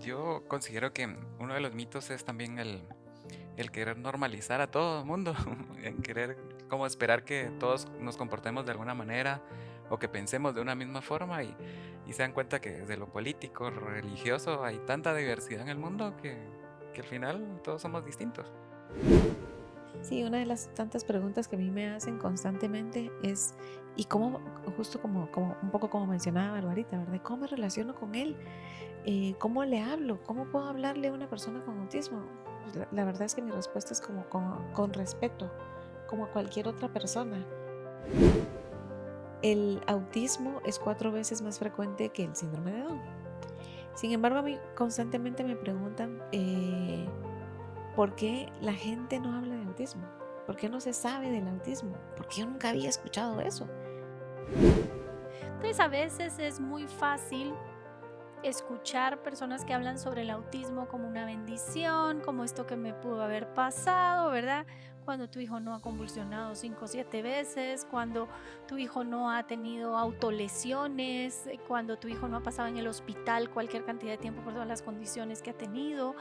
Yo considero que uno de los mitos es también el querer normalizar a todo el mundo, en querer como esperar que todos nos comportemos de alguna manera o que pensemos de una misma forma y se dan cuenta que desde lo político, religioso, hay tanta diversidad en el mundo que al final todos somos distintos. Sí, una de las tantas preguntas que a mí me hacen constantemente es, ¿y cómo, justo como un poco como mencionaba Barbarita, ¿verdad? ¿Cómo me relaciono con él? ¿Cómo le hablo? ¿Cómo puedo hablarle a una persona con autismo? Pues la verdad es que mi respuesta es como con respeto, como a cualquier otra persona. El autismo es 4 veces más frecuente que el síndrome de Down. Sin embargo, a mí constantemente me preguntan, ¿por qué la gente no habla de autismo? ¿Por qué no se sabe del autismo? Porque yo nunca había escuchado eso. Entonces, a veces es muy fácil escuchar personas que hablan sobre el autismo como una bendición, como esto que me pudo haber pasado, ¿verdad? Cuando tu hijo no ha convulsionado 5 o 7 veces, cuando tu hijo no ha tenido autolesiones, cuando tu hijo no ha pasado en el hospital cualquier cantidad de tiempo por todas las condiciones que ha tenido.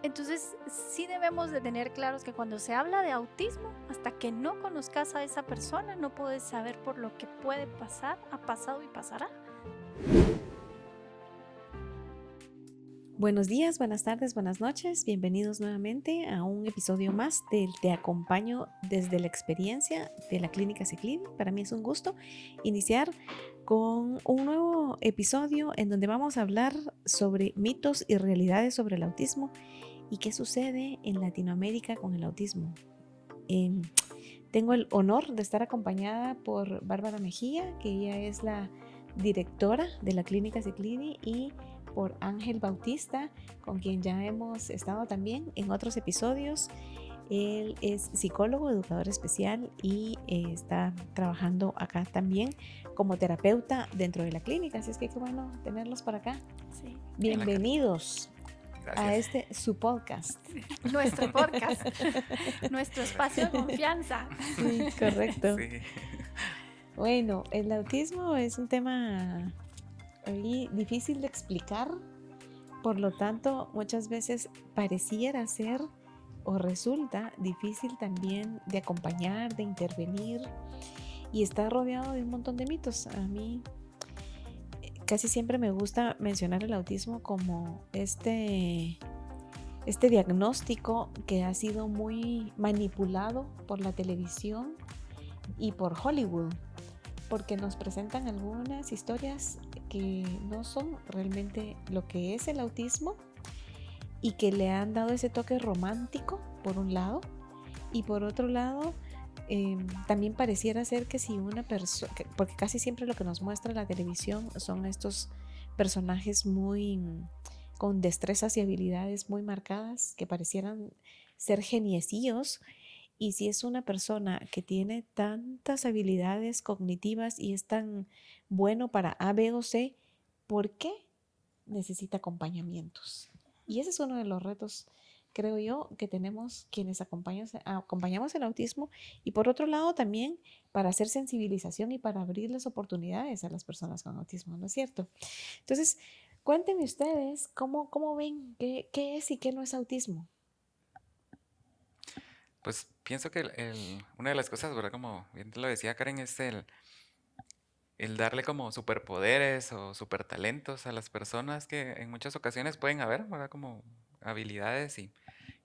Entonces, sí debemos de tener claros que cuando se habla de autismo, hasta que no conozcas a esa persona, no puedes saber por lo que puede pasar, ha pasado y pasará. Buenos días, buenas tardes, buenas noches. Bienvenidos nuevamente a un episodio más del Te acompaño desde la experiencia de la Clínica Ciclini. Para mí es un gusto iniciar con un nuevo episodio en donde vamos a hablar sobre mitos y realidades sobre el autismo y qué sucede en Latinoamérica con el autismo. Eh, Tengo el honor de estar acompañada por Bárbara Mejía, que ella es la directora de la Clínica Ciclini, y por Ángel Bautista, con quien ya hemos estado también en otros episodios. Él es psicólogo, educador especial y está trabajando acá también como terapeuta dentro de la clínica. Así es que qué bueno tenerlos por acá. Sí, Hola, Karen. Bienvenidos a Gracias. su podcast. nuestro podcast, nuestro espacio de confianza. Sí, correcto. Sí. Bueno, el autismo es un tema muy difícil de explicar, por lo tanto, muchas veces pareciera ser o resulta difícil también de acompañar, de intervenir, y está rodeado de un montón de mitos. A mí casi siempre me gusta mencionar el autismo como este diagnóstico que ha sido muy manipulado por la televisión y por Hollywood, porque nos presentan algunas historias que no son realmente lo que es el autismo y que le han dado ese toque romántico, por un lado, y por otro lado, también pareciera ser que si una persona, porque casi siempre lo que nos muestra la televisión son estos personajes muy con destrezas y habilidades muy marcadas que parecieran ser geniecillos, y si es una persona que tiene tantas habilidades cognitivas y es tan bueno para A, B o C, ¿por qué necesita acompañamientos? Y ese es uno de los retos, creo yo, que tenemos quienes acompañamos el autismo, y por otro lado también para hacer sensibilización y para abrirles oportunidades a las personas con autismo, ¿no es cierto? Entonces, cuéntenme ustedes cómo ven qué es y qué no es autismo. Pues pienso que una de las cosas, ¿verdad? Como bien te lo decía Karen, es el darle como superpoderes o supertalentos a las personas que en muchas ocasiones pueden haber, ¿verdad? Como habilidades y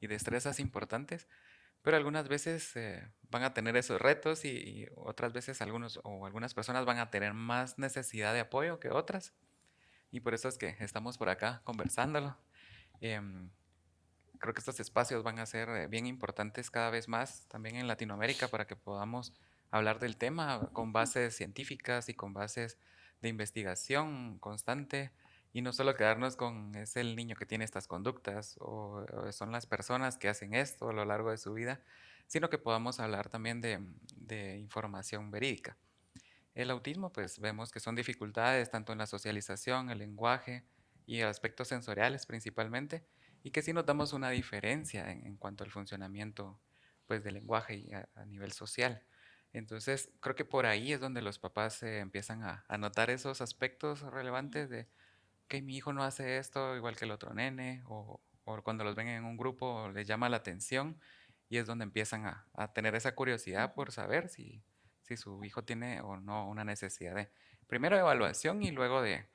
destrezas importantes, pero algunas veces van a tener esos retos y otras veces algunos o algunas personas van a tener más necesidad de apoyo que otras y por eso es que estamos por acá conversándolo. Em, Creo que estos espacios van a ser bien importantes cada vez más también en Latinoamérica para que podamos hablar del tema con bases científicas y con bases de investigación constante y no solo quedarnos con es el niño que tiene estas conductas o son las personas que hacen esto a lo largo de su vida, sino que podamos hablar también de información verídica. El autismo, pues vemos que son dificultades tanto en la socialización, el lenguaje y aspectos sensoriales principalmente, y que sí notamos una diferencia en cuanto al funcionamiento pues, del lenguaje y a nivel social. Entonces, creo que por ahí es donde los papás empiezan a notar esos aspectos relevantes de ok, mi hijo no hace esto igual que el otro nene, o cuando los ven en un grupo les llama la atención y es donde empiezan a tener esa curiosidad por saber si su hijo tiene o no una necesidad de, primero de evaluación y luego de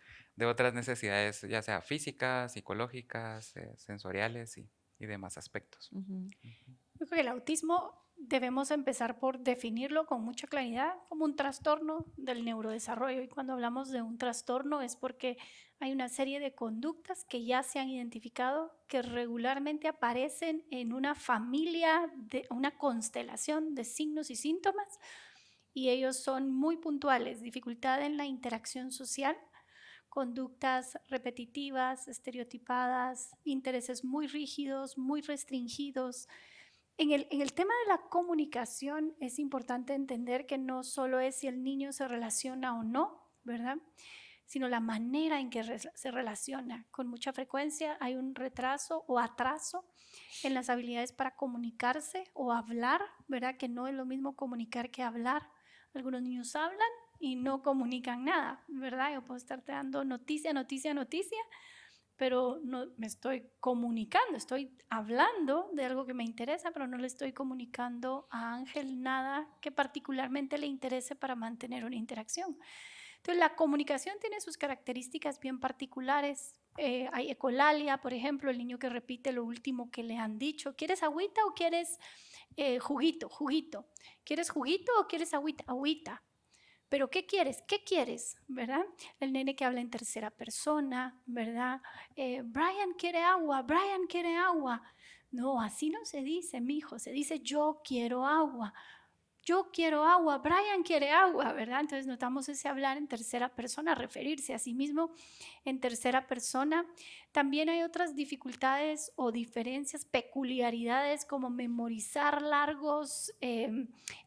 otras necesidades, ya sea físicas, psicológicas, sensoriales y demás aspectos. Ujú. Yo creo que el autismo debemos empezar por definirlo con mucha claridad como un trastorno del neurodesarrollo. Y cuando hablamos de un trastorno es porque hay una serie de conductas que ya se han identificado que regularmente aparecen en una familia, una constelación de signos y síntomas, y ellos son muy puntuales: dificultad en la interacción social, conductas repetitivas, estereotipadas, intereses muy rígidos, muy restringidos. En el tema de la comunicación es importante entender que no solo es si el niño se relaciona o no, ¿verdad? Sino la manera en que se relaciona. Con mucha frecuencia hay un retraso o atraso en las habilidades para comunicarse o hablar, ¿verdad? Que no es lo mismo comunicar que hablar. Algunos niños hablan y no comunican nada, ¿verdad? Yo puedo estarte dando noticia, pero no me estoy comunicando, estoy hablando de algo que me interesa, pero no le estoy comunicando a Ángel nada que particularmente le interese para mantener una interacción. Entonces, la comunicación tiene sus características bien particulares. Hay ecolalia, por ejemplo, el niño que repite lo último que le han dicho. ¿Quieres agüita o quieres juguito? Juguito. ¿Quieres juguito o quieres agüita? Agüita. ¿Pero qué quieres? ¿Qué quieres? ¿Verdad? El nene que habla en tercera persona, ¿verdad? Brian quiere agua, Brian quiere agua. No, así no se dice, mijo, se dice yo quiero agua. Yo quiero agua, Brian quiere agua, ¿verdad? Entonces notamos ese hablar en tercera persona, referirse a sí mismo en tercera persona. También hay otras dificultades o diferencias, peculiaridades, como memorizar largos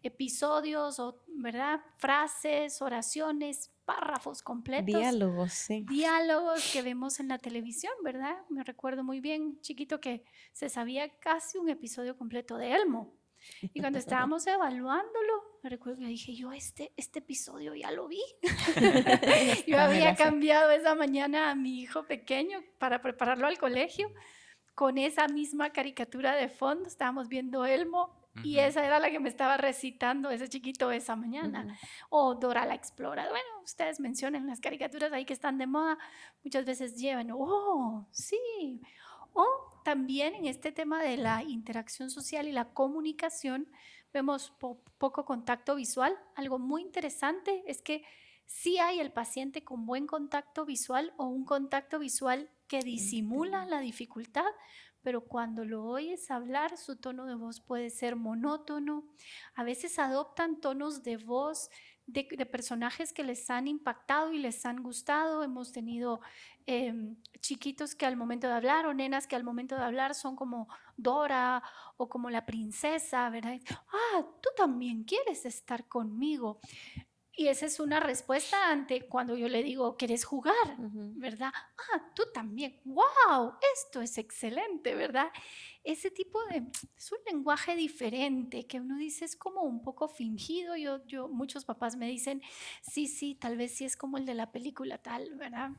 episodios, o, ¿verdad? Frases, oraciones, párrafos completos. Diálogos, sí. Diálogos que vemos en la televisión, ¿verdad? Me recuerdo muy bien, chiquito, que se sabía casi un episodio completo de Elmo. Y cuando estábamos evaluándolo, me recuerdo que dije, yo este episodio ya lo vi. Yo había cambiado esa mañana a mi hijo pequeño para prepararlo al colegio con esa misma caricatura de fondo. Estábamos viendo Elmo y esa era la que me estaba recitando ese chiquito esa mañana. O Dora la Exploradora. Bueno, ustedes mencionen las caricaturas ahí que están de moda. Muchas veces llevan, oh, sí. O también en este tema de la interacción social y la comunicación vemos poco contacto visual. Algo muy interesante es que sí hay el paciente con buen contacto visual o un contacto visual que disimula la dificultad, pero cuando lo oyes hablar, su tono de voz puede ser monótono. A veces adoptan tonos de voz de personajes que les han impactado y les han gustado. Hemos tenido chiquitos que al momento de hablar, o nenas que al momento de hablar son como Dora o como la princesa, ¿verdad? Ah, tú también quieres estar conmigo. Y esa es una respuesta ante cuando yo le digo, ¿quieres jugar? ¿Verdad? Ah, tú también. ¡Wow! Esto es excelente, ¿verdad? Ese tipo es un lenguaje diferente que uno dice es como un poco fingido. Muchos papás me dicen, sí, tal vez sí es como el de la película tal, ¿verdad?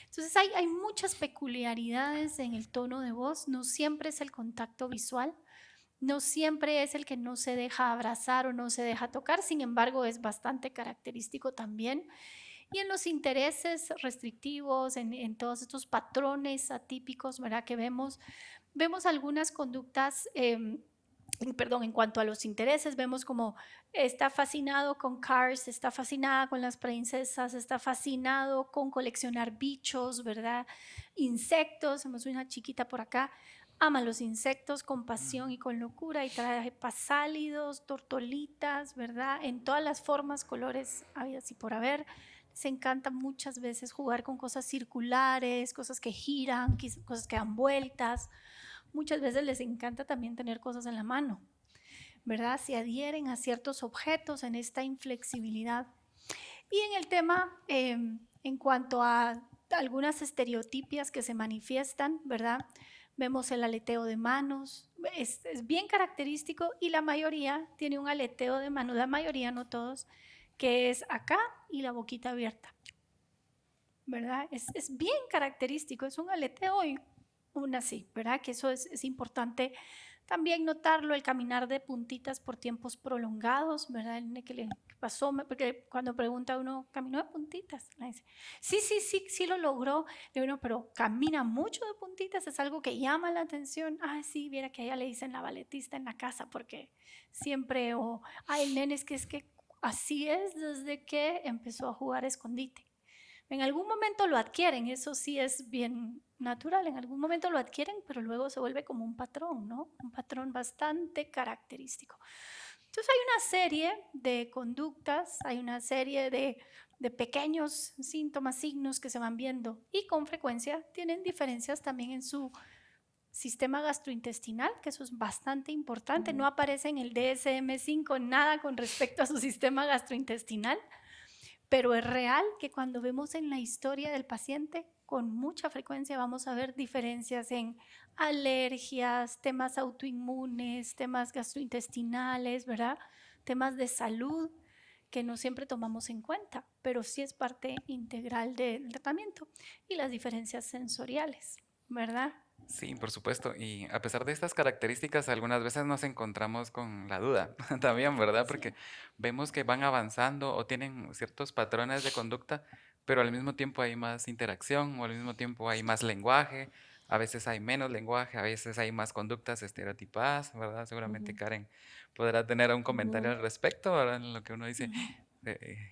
Entonces hay muchas peculiaridades en el tono de voz. No siempre es el contacto visual. No siempre es el que no se deja abrazar o no se deja tocar, sin embargo es bastante característico también. Y en los intereses restrictivos, en todos estos patrones atípicos, ¿verdad? Que vemos algunas conductas, en cuanto a los intereses, vemos como está fascinado con Cars, está fascinada con las princesas, está fascinado con coleccionar bichos, ¿verdad? Insectos, vemos una chiquita por acá, ama los insectos con pasión y con locura y trae pasálidos, tortolitas, ¿verdad? En todas las formas, colores, habidas y por haber. Les encanta muchas veces jugar con cosas circulares, cosas que giran, cosas que dan vueltas. Muchas veces les encanta también tener cosas en la mano, ¿verdad? Se adhieren a ciertos objetos en esta inflexibilidad. Y en el tema, en cuanto a algunas estereotipias que se manifiestan, ¿verdad? Vemos el aleteo de manos, es bien característico, y la mayoría tiene un aleteo de manos, la mayoría, no todos, que es acá y la boquita abierta. ¿verdad? Es bien característico, es un aleteo y un así, ¿verdad? Que eso es importante también notarlo, el caminar de puntitas por tiempos prolongados, ¿verdad? ¿Qué le pasó? Porque cuando pregunta uno, ¿caminó de puntitas? Le dice, sí lo logró. Le digo, no, pero camina mucho de puntitas, es algo que llama la atención. Ah, sí, viera que a ella le dicen la balletista en la casa porque siempre, o, el nene es que así es desde que empezó a jugar escondite. En algún momento lo adquieren, eso sí es bien natural, en algún momento lo adquieren, pero luego se vuelve como un patrón, ¿no? Un patrón bastante característico. Entonces hay una serie de conductas, hay una serie de pequeños síntomas, signos que se van viendo y con frecuencia tienen diferencias también en su sistema gastrointestinal, que eso es bastante importante. No aparece en el DSM-5 nada con respecto a su sistema gastrointestinal, pero es real que cuando vemos en la historia del paciente, con mucha frecuencia vamos a ver diferencias en alergias, temas autoinmunes, temas gastrointestinales, ¿verdad? Temas de salud que no siempre tomamos en cuenta, pero sí es parte integral del tratamiento y las diferencias sensoriales, ¿verdad? Sí, por supuesto. Y a pesar de estas características, algunas veces nos encontramos con la duda también, ¿verdad? Sí. Porque vemos que van avanzando o tienen ciertos patrones de conducta, pero al mismo tiempo hay más interacción o al mismo tiempo hay más lenguaje. A veces hay menos lenguaje, a veces hay más conductas estereotipadas, ¿verdad? Seguramente Ujú, Karen podrá tener un comentario ujú. al respecto, ¿verdad? En lo que uno dice,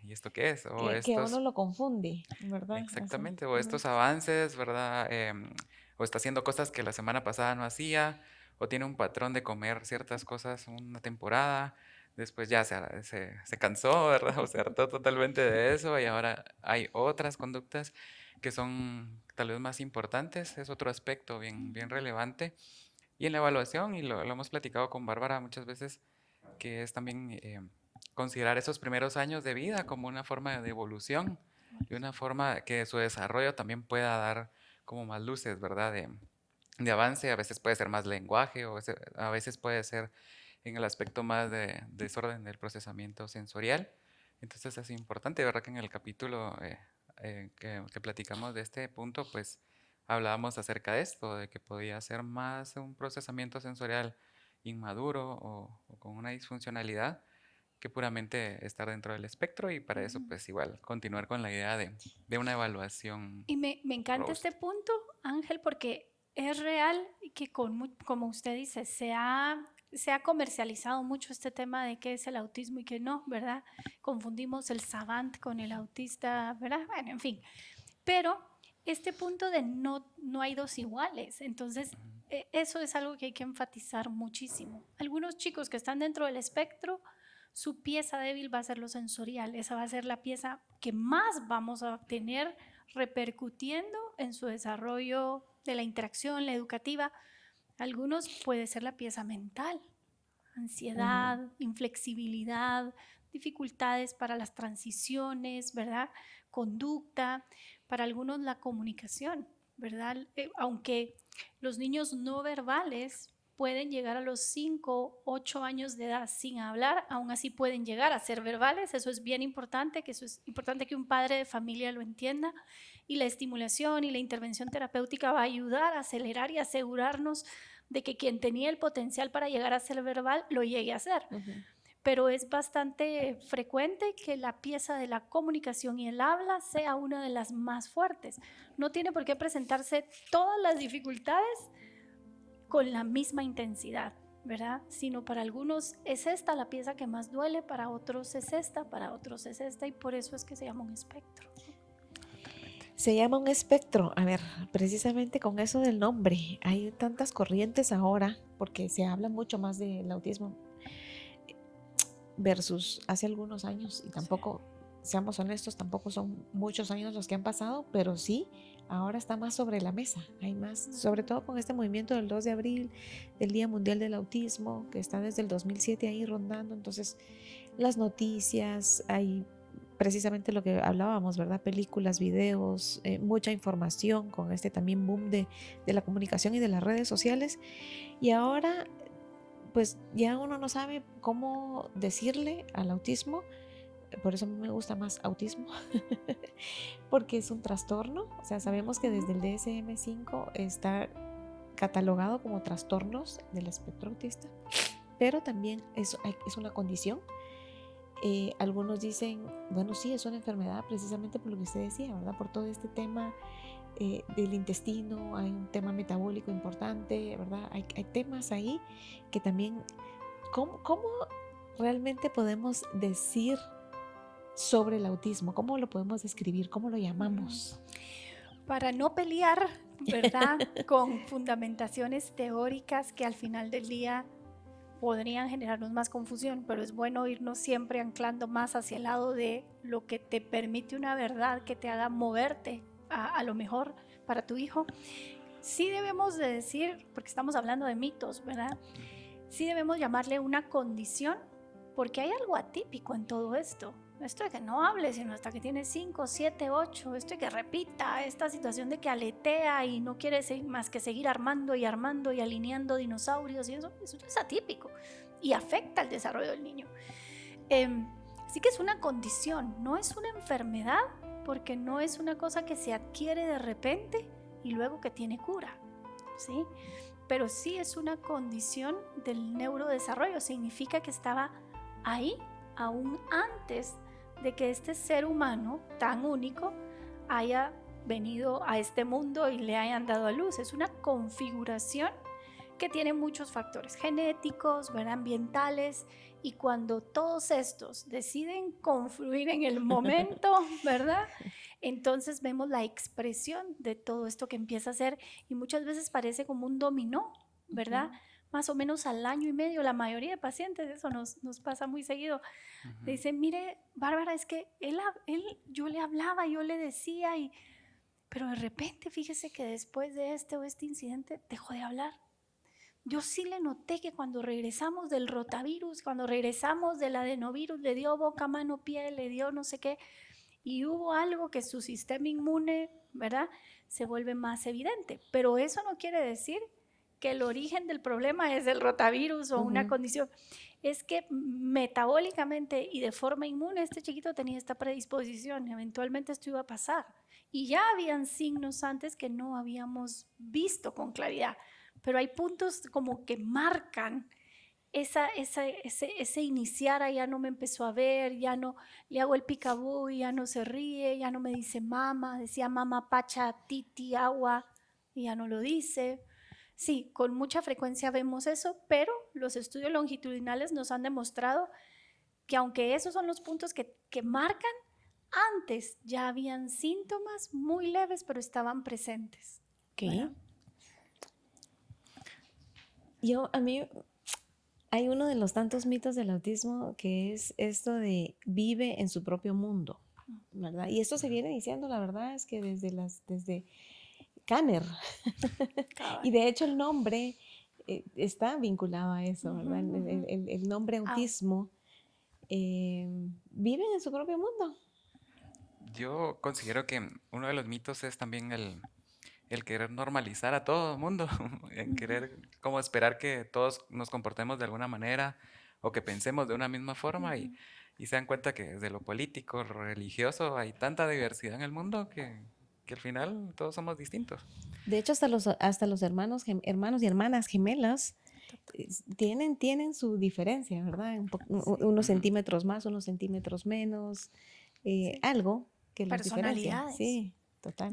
¿y esto qué es? O Que a uno estos. lo confunde, ¿verdad? Así. Exactamente, o Ujú, estos avances, ¿verdad? O está haciendo cosas que la semana pasada no hacía, o tiene un patrón de comer ciertas cosas una temporada, después ya se cansó, ¿verdad? O se hartó totalmente de eso y ahora hay otras conductas que son tal vez más importantes, es otro aspecto bien relevante. Y en la evaluación, y lo hemos platicado con Bárbara muchas veces, que es también considerar esos primeros años de vida como una forma de evolución y una forma que su desarrollo también pueda dar como más luces, ¿verdad? De avance, a veces puede ser más lenguaje o a veces puede ser en el aspecto más de desorden del procesamiento sensorial. Entonces es importante, ¿verdad? Que en el capítulo que platicamos de este punto, pues hablábamos acerca de esto, de que podía ser más un procesamiento sensorial inmaduro o con una disfuncionalidad que puramente estar dentro del espectro y para eso Ujú. pues igual continuar con la idea de una evaluación Y me encanta robust. este punto, Ángel, porque es real que como usted dice, se ha comercializado mucho este tema de qué es el autismo y qué no, ¿verdad? Confundimos el savant con el autista, ¿verdad? Bueno, en fin. Pero este punto de no hay dos iguales, entonces eso es algo que hay que enfatizar muchísimo. Algunos chicos que están dentro del espectro, su pieza débil va a ser lo sensorial, esa va a ser la pieza que más vamos a tener repercutiendo en su desarrollo de la interacción, la educativa. Algunos puede ser la pieza mental, ujú. ansiedad, inflexibilidad, dificultades para las transiciones, ¿verdad? Conducta, para algunos la comunicación, ¿verdad? Aunque los niños no verbales pueden llegar a los 5, 8 años de edad sin hablar, aún así pueden llegar a ser verbales, eso es bien importante, que eso es importante que un padre de familia lo entienda, y la estimulación y la intervención terapéutica va a ayudar a acelerar y asegurarnos de que quien tenía el potencial para llegar a ser verbal lo llegue a ser. Ujú. Pero es bastante frecuente que la pieza de la comunicación y el habla sea una de las más fuertes. No tiene por qué presentarse todas las dificultades con la misma intensidad, ¿verdad? Sino para algunos es esta la pieza que más duele, para otros es esta, para otros es esta, y por eso es que se llama un espectro. Totalmente. Se llama un espectro. A ver, precisamente con eso del nombre, hay tantas corrientes ahora, porque se habla mucho más del autismo versus hace algunos años, y Sí. tampoco, seamos honestos, tampoco son muchos años los que han pasado, pero sí, ahora está más sobre la mesa. Hay más, sobre todo con este movimiento del 2 de abril, del Día Mundial del Autismo, que está desde el 2007 ahí rondando. Entonces, las noticias, hay precisamente lo que hablábamos, ¿verdad? Películas, videos, mucha información con este también boom de la comunicación y de las redes sociales. Y ahora, pues ya uno no sabe cómo decirle al autismo por eso a mí me gusta más autismo, porque es un trastorno. O sea, sabemos que desde el DSM-5 está catalogado como trastornos del espectro autista, pero también es una condición. Algunos dicen, bueno, sí, es una enfermedad precisamente por lo que usted decía, ¿verdad? Por todo este tema del intestino, hay un tema metabólico importante, ¿verdad? Hay temas ahí que también, ¿cómo realmente podemos decir sobre el autismo? ¿Cómo lo podemos describir? ¿Cómo lo llamamos? Para no pelear, ¿verdad? Con fundamentaciones teóricas que al final del día podrían generarnos más confusión, pero es bueno irnos siempre anclando más hacia el lado de lo que te permite una verdad que te haga moverte a lo mejor para tu hijo. Sí debemos de decir, porque estamos hablando de mitos, ¿verdad? Sí debemos llamarle una condición, porque hay algo atípico en todo esto. Esto de que no hable, sino hasta que tiene 5, 7, 8, esto de que repita, esta situación de que aletea y no quiere más que seguir armando y alineando dinosaurios y eso es atípico y afecta el desarrollo del niño. Así que es una condición, no es una enfermedad, porque no es una cosa que se adquiere de repente y luego que tiene cura, ¿sí? Pero sí es una condición del neurodesarrollo, significa que estaba ahí aún antes de que este ser humano tan único haya venido a este mundo y le hayan dado a luz. Es una configuración que tiene muchos factores genéticos, ¿verdad? Ambientales, y cuando todos estos deciden confluir en el momento, ¿verdad? Entonces vemos la expresión de todo esto que empieza a ser, y muchas veces parece como un dominó, ¿verdad? Más o menos al año y medio, la mayoría de pacientes, eso nos pasa muy seguido. Le dicen, mire, Bárbara, es que yo le hablaba, yo le decía, pero de repente fíjese que después de este incidente dejó de hablar. Yo sí le noté que cuando regresamos del rotavirus, cuando regresamos del adenovirus, le dio boca, mano, pie, le dio no sé qué, y hubo algo que su sistema inmune, ¿verdad?, se vuelve más evidente. Pero eso no quiere decir que el origen del problema es el rotavirus o una condición. Es que metabólicamente y de forma inmune este chiquito tenía esta predisposición, eventualmente esto iba a pasar. Y ya habían signos antes que no habíamos visto con claridad, pero hay puntos como que marcan ese iniciar. Ya no me empezó a ver, ya no le hago el picabú, ya no se ríe, ya no me dice mamá, decía mamá, pacha, titi, agua, y ya no lo dice. Sí, con mucha frecuencia vemos eso, pero los estudios longitudinales nos han demostrado que aunque esos son los puntos que marcan, antes ya habían síntomas muy leves, pero estaban presentes. Ok. A mí hay uno de los tantos mitos del autismo que es esto de vive en su propio mundo, ¿verdad? Y esto se viene diciendo, la verdad es que desde Kanner. Y de hecho el nombre está vinculado a eso, ¿verdad? El nombre autismo, viven en su propio mundo. Yo considero que uno de los mitos es también el querer normalizar a todo el mundo, en querer como esperar que todos nos comportemos de alguna manera o que pensemos de una misma forma y se dan cuenta que desde lo político, lo religioso, hay tanta diversidad en el mundo que al final todos somos distintos. De hecho, hasta los hermanos y hermanas gemelas tienen su diferencia, ¿verdad? Unos centímetros más, unos centímetros menos, algo que los diferencia. Sí, total.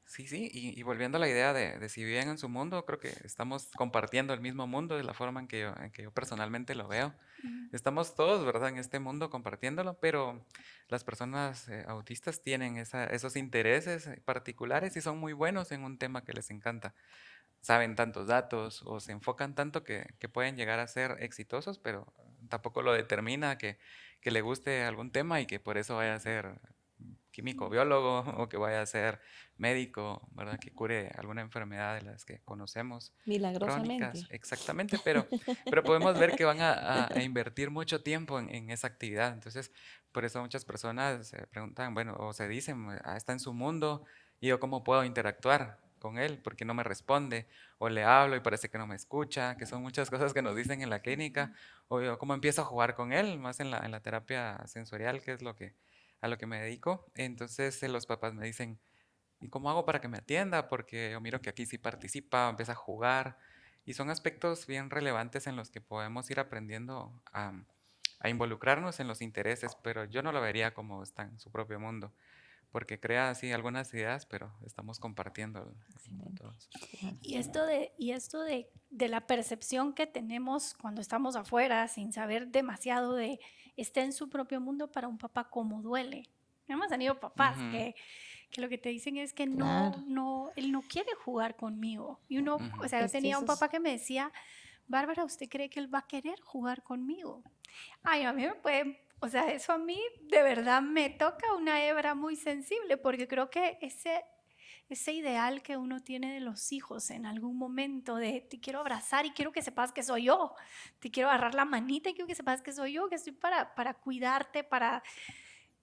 Sí, y volviendo a la idea de si viven en su mundo, creo que estamos compartiendo el mismo mundo de la forma en que yo personalmente lo veo. Estamos todos, ¿verdad?, en este mundo compartiéndolo, pero las personas autistas tienen esos intereses particulares y son muy buenos en un tema que les encanta. Saben tantos datos o se enfocan tanto que pueden llegar a ser exitosos, pero tampoco lo determina que le guste algún tema y que por eso vaya a ser químico, biólogo o que vaya a ser médico, ¿verdad?, que cure alguna enfermedad de las que conocemos. Milagrosamente. Crónicas, exactamente, pero podemos ver que van a invertir mucho tiempo en esa actividad. Entonces, por eso muchas personas se preguntan, bueno, o se dicen, está en su mundo, ¿y yo cómo puedo interactuar con él? ¿Por qué no me responde? O le hablo y parece que no me escucha, que son muchas cosas que nos dicen en la clínica. O yo cómo empiezo a jugar con él, más en la terapia sensorial, que es a lo que me dedico. Entonces los papás me dicen, ¿y cómo hago para que me atienda? Porque yo miro que aquí sí participa, empieza a jugar. Y son aspectos bien relevantes en los que podemos ir aprendiendo a involucrarnos en los intereses, pero yo no lo vería como está en su propio mundo, porque crea así algunas ideas, pero estamos compartiendo Excelente. todos. Claro. Y esto de la percepción que tenemos cuando estamos afuera, sin saber demasiado de está en su propio mundo para un papá, cómo duele. Hemos tenido papás Ujú, que lo que te dicen es que Claro. él no quiere jugar conmigo. Y uno, o ujú, sea, yo Es que tenía eso un es papá que me decía, Bárbara, ¿usted cree que él va a querer jugar conmigo? Ay, a mí me puede, o sea, eso a mí de verdad me toca una hebra muy sensible, porque creo que ese ideal que uno tiene de los hijos en algún momento de te quiero abrazar y quiero que sepas que soy yo, te quiero agarrar la manita y quiero que sepas que soy yo, que estoy para cuidarte,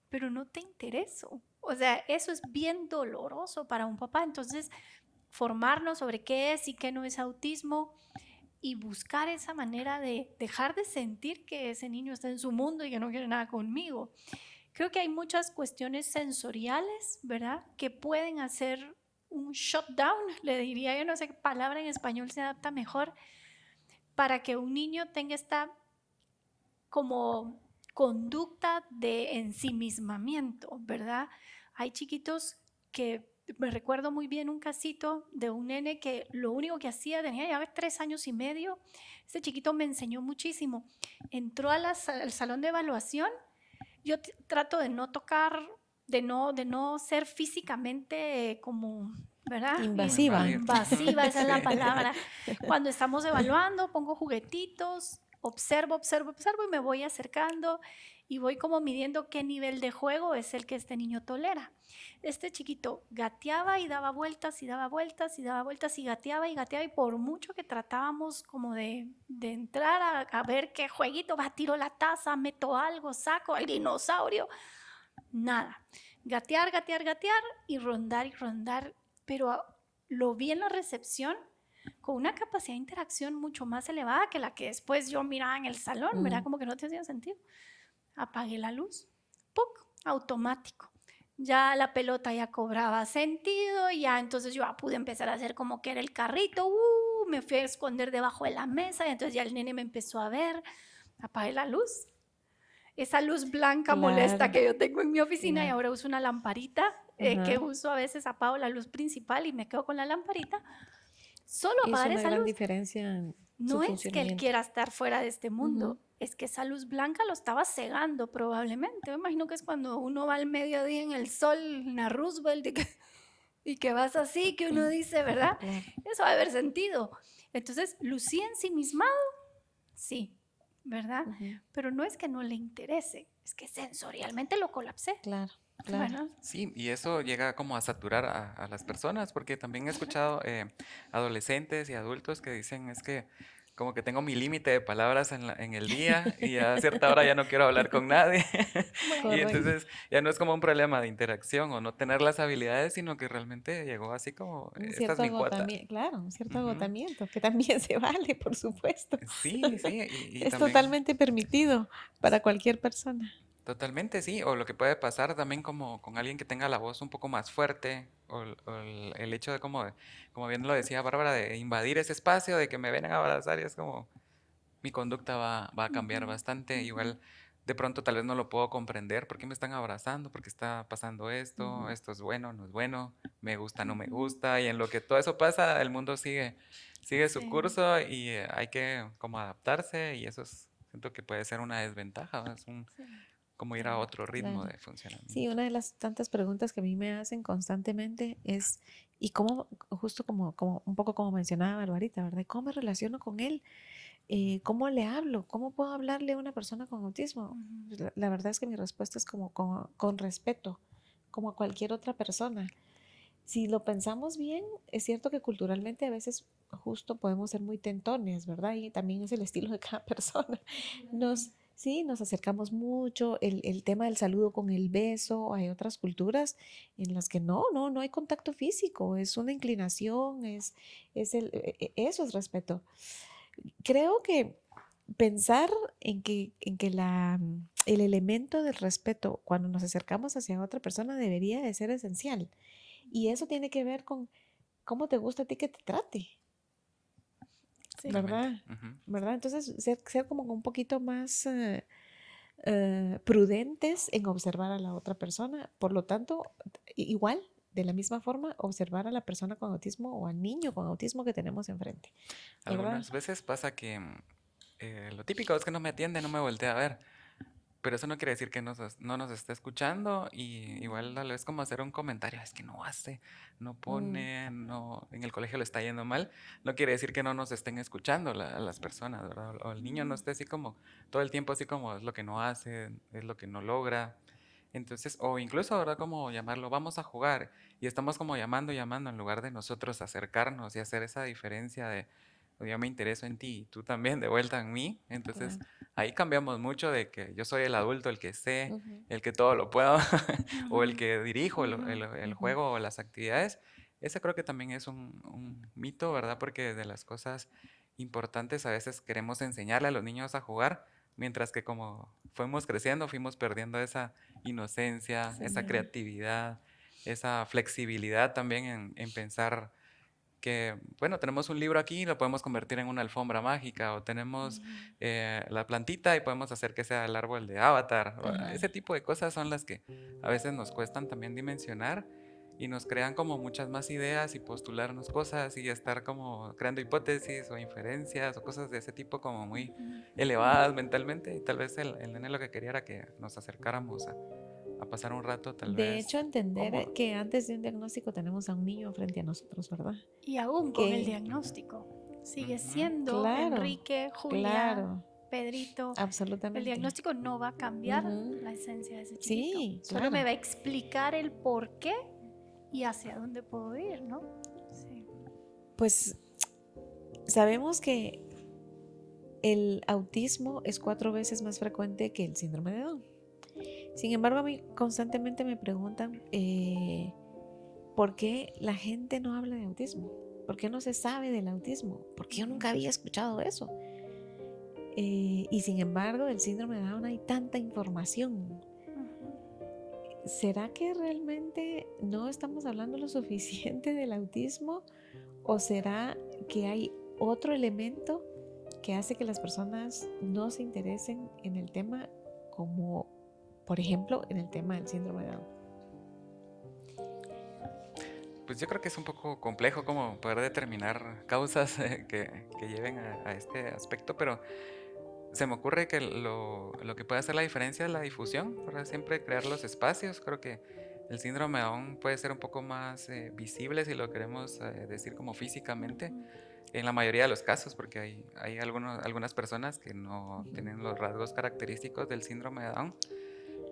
pero no te intereso. O sea, eso es bien doloroso para un papá. Entonces, formarnos sobre qué es y qué no es autismo y buscar esa manera de dejar de sentir que ese niño está en su mundo y que no quiere nada conmigo. Creo que hay muchas cuestiones sensoriales, ¿verdad? Que pueden hacer un shutdown, le diría, yo no sé qué palabra en español se adapta mejor, para que un niño tenga esta como conducta de ensimismamiento, ¿verdad? Hay chiquitos que me recuerdo muy bien un casito de un nene que lo único que hacía, tenía ya 3 años y medio, este chiquito me enseñó muchísimo. Entró al salón de evaluación, yo trato de no tocar, de no ser físicamente como, ¿verdad? invasiva. Invasiva, esa es la Sí. palabra. Cuando estamos evaluando, pongo juguetitos, observo y me voy acercando y voy como midiendo qué nivel de juego es el que este niño tolera. Este chiquito gateaba y daba vueltas y daba vueltas y daba vueltas y gateaba y por mucho que tratábamos como de entrar a ver qué jueguito, va, tiro la taza, meto algo, saco al dinosaurio, nada. Gatear, gatear, gatear y rondar, pero lo vi en la recepción con una capacidad de interacción mucho más elevada que la que después yo miraba en el salón, ¿verdad? Como que no tenía sentido. Apagué la luz, ¡puc! Automático. Ya la pelota ya cobraba sentido, ya entonces yo pude empezar a hacer como que era el carrito, me fui a esconder debajo de la mesa, y entonces ya el nene me empezó a ver, apagué la luz. Esa luz blanca molesta Claro, que yo tengo en mi oficina y claro. ahora uso una lamparita que Ajá. uso a veces, apago la luz principal y me quedo con la lamparita. Solo Es apagar una esa gran luz. diferencia en su No es que él funcionamiento. quiera estar fuera de este Ujú. mundo, es que esa luz blanca lo estaba cegando probablemente. Me imagino que es cuando uno va al mediodía en el sol, en la Roosevelt, y que vas así, que uno dice, ¿verdad? Claro. Eso va a haber sentido. Entonces, lucía ensimismado, sí, ¿verdad? Ujú. Pero no es que no le interese, es que sensorialmente lo colapsé. Claro, claro. Bueno, Sí, y eso llega como a saturar a las personas, porque también he escuchado adolescentes y adultos que dicen es que como que tengo mi límite de palabras en el día y a cierta hora ya no quiero hablar con nadie. Y bueno, Correcto. entonces ya no es como un problema de interacción o no tener las habilidades, sino que realmente llegó así como, Un esta es cierto mi cuota. agotamiento, claro, un cierto Ujú. agotamiento, que también se vale, por supuesto. Sí, sí, y Es también totalmente permitido para cualquier persona. totalmente, sí. O lo que puede pasar también como con alguien que tenga la voz un poco más fuerte, o el hecho de como bien lo decía Bárbara, de invadir ese espacio, de que me vengan a abrazar y es como mi conducta va a cambiar ujú, bastante. ujú, Igual de pronto tal vez no lo puedo comprender. ¿Por qué me están abrazando? ¿Por qué está pasando esto? Ujú. ¿Esto es bueno? ¿No es bueno? ¿Me gusta? ¿No me ujú. gusta? Y en lo que todo eso pasa, el mundo sigue su Sí, curso y hay que como adaptarse y siento que puede ser una desventaja, ¿no? sí, Como ir a claro. otro ritmo Claro. de Sí, funcionamiento. una de las tantas preguntas que a mí me hacen constantemente es, ¿y cómo, justo como un poco como mencionaba Barbarita, ¿verdad? ¿Cómo me relaciono con él? ¿Cómo le hablo? ¿Cómo puedo hablarle a una persona con autismo? Ujú, Pues la verdad es que mi respuesta es como con respeto, como a cualquier otra persona. Si lo pensamos bien, es cierto que culturalmente a veces justo podemos ser muy tentones, ¿verdad? Y también es el estilo de cada persona. Nos, culturalmente. Sí, nos acercamos mucho, el tema del saludo con el beso, hay otras culturas en las que no hay contacto físico, es una inclinación, eso es respeto. Creo que pensar en que el elemento del respeto cuando nos acercamos hacia otra persona debería de ser esencial. Y eso tiene que ver con cómo te gusta a ti que te trate, Sí. Totalmente. ¿verdad? Ujú. ¿Verdad? Entonces, ser como un poquito más prudentes en observar a la otra persona. Por lo tanto, igual, de la misma forma, observar a la persona con autismo o al niño con autismo que tenemos enfrente, ¿verdad? Algunas veces pasa que lo típico es que no me atiende, no me voltea a ver. Pero eso no quiere decir que no nos esté escuchando y igual tal vez como hacer un comentario, es que no hace, no Mm, pone, no, en el colegio le está yendo mal, no quiere decir que no nos estén escuchando las personas, ¿verdad? O el niño no esté así como todo el tiempo así como es lo que no hace, es lo que no logra. Entonces, o incluso, ¿verdad? Como llamarlo, vamos a jugar y estamos como llamando en lugar de nosotros acercarnos y hacer esa diferencia de yo me intereso en ti y tú también de vuelta en mí. Entonces, claro. ahí cambiamos mucho de que yo soy el adulto, el que sé, Ujú, el que todo lo puedo, o el Ujú, que dirijo ujú. el ujú. juego o las actividades. Ese creo que también es un mito, ¿verdad? Porque de las cosas importantes a veces queremos enseñarle a los niños a jugar, mientras que como fuimos creciendo, fuimos perdiendo esa inocencia, esa Sí. creatividad, esa flexibilidad también en pensar que, bueno, tenemos un libro aquí y lo podemos convertir en una alfombra mágica, o tenemos la plantita y podemos hacer que sea el árbol de Avatar. Ajá. Ese tipo de cosas son las que a veces nos cuestan también dimensionar y nos crean como muchas más ideas y postularnos cosas y estar como creando hipótesis o inferencias o cosas de ese tipo como muy elevadas mentalmente. Y tal vez el nene lo que quería era que nos acercáramos a pasar un rato tal De hecho, vez entender cómodo. que antes de un diagnóstico tenemos a un niño frente a nosotros, ¿verdad? Y aún con el Que, diagnóstico, sigue Ujú. siendo claro, Enrique, Julia, claro, Pedrito. El absolutamente. diagnóstico no va a cambiar Ujú. la esencia de ese chiquito. Sí, Solo me claro. va a explicar el por qué y hacia dónde puedo ir, ¿no? Sí. Pues sabemos que el autismo es 4 veces más frecuente que el síndrome de Down. Sin embargo, a mí constantemente me preguntan por qué la gente no habla de autismo, por qué no se sabe del autismo, porque yo nunca había escuchado eso. Y sin embargo, del síndrome de Down hay tanta información. Ujú. ¿Será que realmente no estamos hablando lo suficiente del autismo? ¿O será que hay otro elemento que hace que las personas no se interesen en el tema, como por ejemplo en el tema del síndrome de Down? Pues yo creo que es un poco complejo como poder determinar causas que lleven a este aspecto, pero se me ocurre que lo que puede hacer la diferencia es la difusión, ¿verdad? Siempre crear los espacios. Creo que el síndrome aún puede ser un poco más visible si lo queremos decir como físicamente, en la mayoría de los casos, porque hay algunas personas que no tienen los rasgos característicos del síndrome de Down.